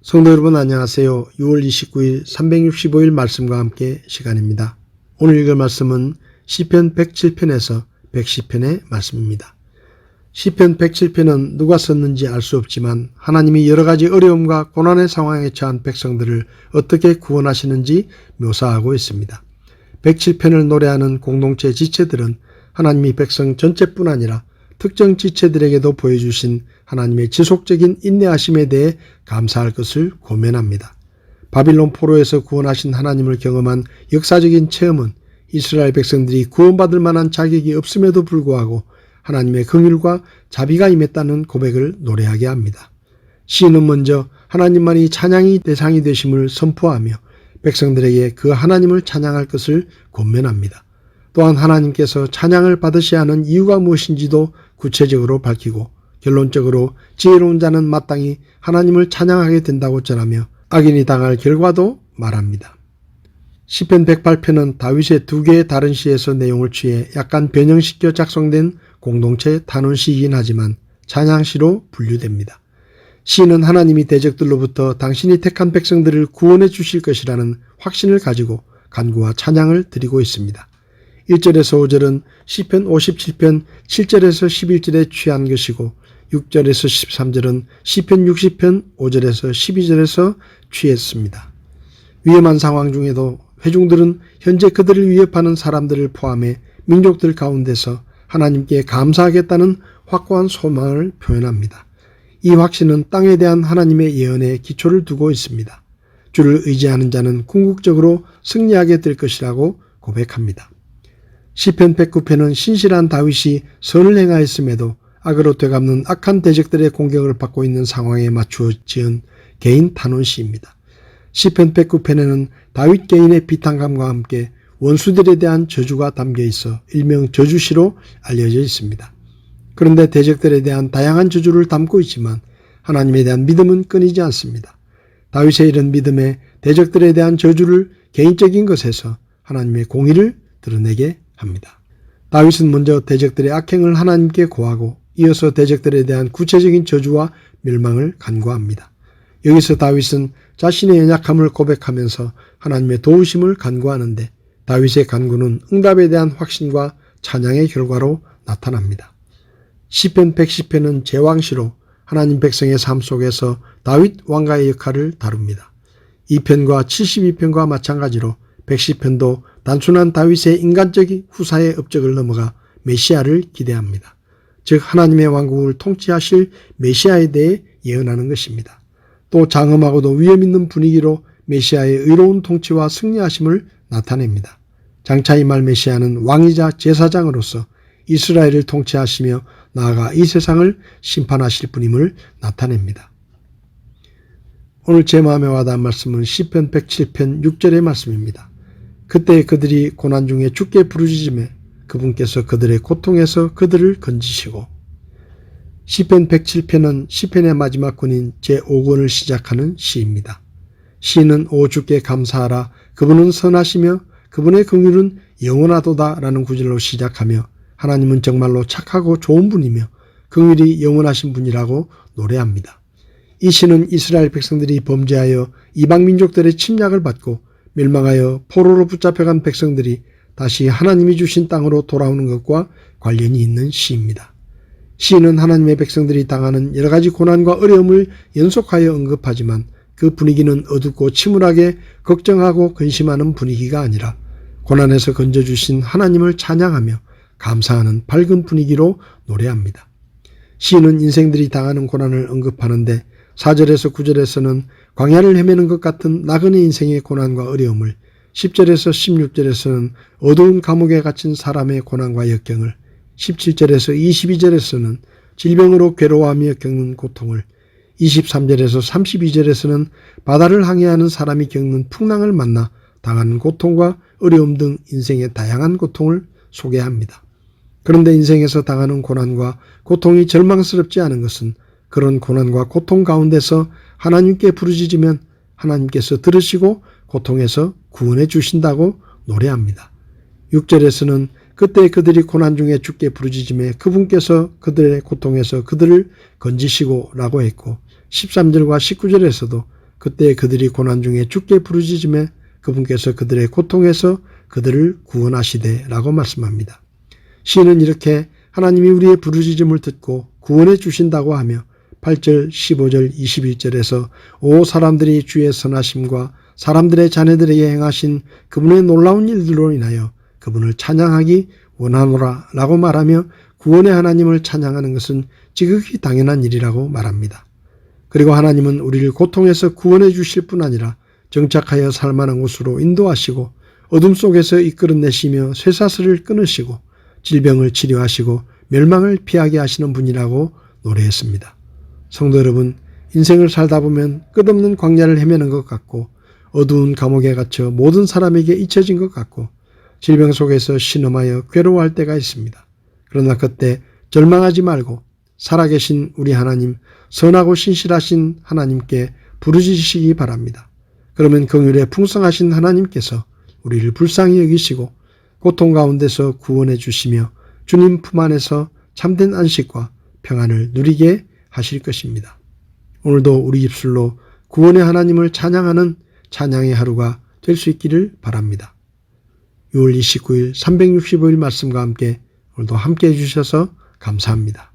성도 여러분 안녕하세요. 6월 29일 365일 말씀과 함께 시간입니다. 오늘 읽을 말씀은 시편 107편에서 110편의 말씀입니다. 시편 107편은 누가 썼는지 알 수 없지만 하나님이 여러가지 어려움과 고난의 상황에 처한 백성들을 어떻게 구원하시는지 묘사하고 있습니다. 107편을 노래하는 공동체 지체들은 하나님이 백성 전체뿐 아니라 특정 지체들에게도 보여주신 하나님의 지속적인 인내하심에 대해 감사할 것을 고면합니다. 바빌론 포로에서 구원하신 하나님을 경험한 역사적인 체험은 이스라엘 백성들이 구원받을 만한 자격이 없음에도 불구하고 하나님의 긍휼과 자비가 임했다는 고백을 노래하게 합니다. 시인은 먼저 하나님만이 찬양의 대상이 되심을 선포하며 백성들에게 그 하나님을 찬양할 것을 권면합니다. 또한 하나님께서 찬양을 받으셔야 하는 이유가 무엇인지도 구체적으로 밝히고 결론적으로 지혜로운 자는 마땅히 하나님을 찬양하게 된다고 전하며 악인이 당할 결과도 말합니다. 시편 108편은 다윗의 두 개의 다른 시에서 내용을 취해 약간 변형시켜 작성된 공동체 단원시이긴 하지만 찬양시로 분류됩니다. 시인은 하나님이 대적들로부터 당신이 택한 백성들을 구원해 주실 것이라는 확신을 가지고 간구와 찬양을 드리고 있습니다. 1절에서 5절은 시편 57편 7절에서 11절에 취한 것이고 6절에서 13절은 시편 60편 5절에서 12절에서 취했습니다. 위험한 상황 중에도 회중들은 현재 그들을 위협하는 사람들을 포함해 민족들 가운데서 하나님께 감사하겠다는 확고한 소망을 표현합니다. 이 확신은 땅에 대한 하나님의 예언에 기초를 두고 있습니다. 주를 의지하는 자는 궁극적으로 승리하게 될 것이라고 고백합니다. 시편 109편은 신실한 다윗이 선을 행하였음에도 악으로 되갚는 악한 대적들의 공격을 받고 있는 상황에 맞추어 지은 개인 단원시입니다. 시편 109편에는 다윗 개인의 비탄감과 함께 원수들에 대한 저주가 담겨 있어 일명 저주시로 알려져 있습니다. 그런데 대적들에 대한 다양한 저주를 담고 있지만 하나님에 대한 믿음은 끊이지 않습니다. 다윗의 이런 믿음에 대적들에 대한 저주를 개인적인 것에서 하나님의 공의를 드러내게 합니다. 다윗은 먼저 대적들의 악행을 하나님께 고하고 이어서 대적들에 대한 구체적인 저주와 멸망을 간구합니다. 여기서 다윗은 자신의 연약함을 고백하면서 하나님의 도우심을 간구하는데 다윗의 간구는 응답에 대한 확신과 찬양의 결과로 나타납니다. 시편 110편은 제왕시로 하나님 백성의 삶 속에서 다윗 왕가의 역할을 다룹니다. 이 편과 72편과 마찬가지로 110편도 단순한 다윗의 인간적인 후사의 업적을 넘어가 메시아를 기대합니다. 즉 하나님의 왕국을 통치하실 메시아에 대해 예언하는 것입니다. 또 장엄하고도 위험 있는 분위기로 메시아의 의로운 통치와 승리하심을 나타냅니다. 장차 임할 메시아는 왕이자 제사장으로서 이스라엘을 통치하시며 나아가 이 세상을 심판하실 분임을 나타냅니다. 오늘 제 마음에 와닿은 말씀은 시편 107편 6절의 말씀입니다. 그때 그들이 고난 중에 주께 부르짖으며 그분께서 그들의 고통에서 그들을 건지시고. 시편 107편은 시편의 마지막 권인 제5권을 시작하는 시입니다. 시인은 오 주께 감사하라 그분은 선하시며 그분의 긍휼은 영원하도다 라는 구절로 시작하며 하나님은 정말로 착하고 좋은 분이며 긍휼이 영원하신 분이라고 노래합니다. 이 시는 이스라엘 백성들이 범죄하여 이방 민족들의 침략을 받고 멸망하여 포로로 붙잡혀간 백성들이 다시 하나님이 주신 땅으로 돌아오는 것과 관련이 있는 시입니다. 시인은 하나님의 백성들이 당하는 여러 가지 고난과 어려움을 연속하여 언급하지만 그 분위기는 어둡고 침울하게 걱정하고 근심하는 분위기가 아니라 고난에서 건져주신 하나님을 찬양하며 감사하는 밝은 분위기로 노래합니다. 시인은 인생들이 당하는 고난을 언급하는데 4절에서 9절에서는 광야를 헤매는 것 같은 나그네 인생의 고난과 어려움을 10절에서 16절에서는 어두운 감옥에 갇힌 사람의 고난과 역경을 17절에서 22절에서는 질병으로 괴로워하며 겪는 고통을 23절에서 32절에서는 바다를 항해하는 사람이 겪는 풍랑을 만나 당하는 고통과 어려움 등 인생의 다양한 고통을 소개합니다. 그런데 인생에서 당하는 고난과 고통이 절망스럽지 않은 것은 그런 고난과 고통 가운데서 하나님께 부르짖으면 하나님께서 들으시고 고통에서 구원해 주신다고 노래합니다. 6절에서는 그때 그들이 고난 중에 주께 부르짖음에 그분께서 그들의 고통에서 그들을 건지시고 라고 했고 13절과 19절에서도 그때 그들이 고난 중에 주께 부르짖음에 그분께서 그들의 고통에서 그들을 구원하시되 라고 말씀합니다. 시인은 이렇게 하나님이 우리의 부르짖음을 듣고 구원해 주신다고 하며 8절, 15절, 21절에서 오 사람들이 주의 선하심과 사람들의 자녀들에게 행하신 그분의 놀라운 일들로 인하여 그분을 찬양하기 원하노라 라고 말하며 구원의 하나님을 찬양하는 것은 지극히 당연한 일이라고 말합니다. 그리고 하나님은 우리를 고통에서 구원해 주실 뿐 아니라 정착하여 살만한 곳으로 인도하시고 어둠 속에서 이끌어내시며 쇠사슬을 끊으시고 질병을 치료하시고 멸망을 피하게 하시는 분이라고 노래했습니다. 성도 여러분, 인생을 살다 보면 끝없는 광야를 헤매는 것 같고 어두운 감옥에 갇혀 모든 사람에게 잊혀진 것 같고 질병 속에서 신음하여 괴로워할 때가 있습니다. 그러나 그때 절망하지 말고 살아계신 우리 하나님, 선하고 신실하신 하나님께 부르짖으시기 바랍니다. 그러면 긍휼에 풍성하신 하나님께서 우리를 불쌍히 여기시고 고통 가운데서 구원해 주시며 주님 품 안에서 참된 안식과 평안을 누리게 하실 것입니다. 오늘도 우리 입술로 구원의 하나님을 찬양하는 찬양의 하루가 될 수 있기를 바랍니다. 6월 29일 365일 말씀과 함께 오늘도 함께 해주셔서 감사합니다.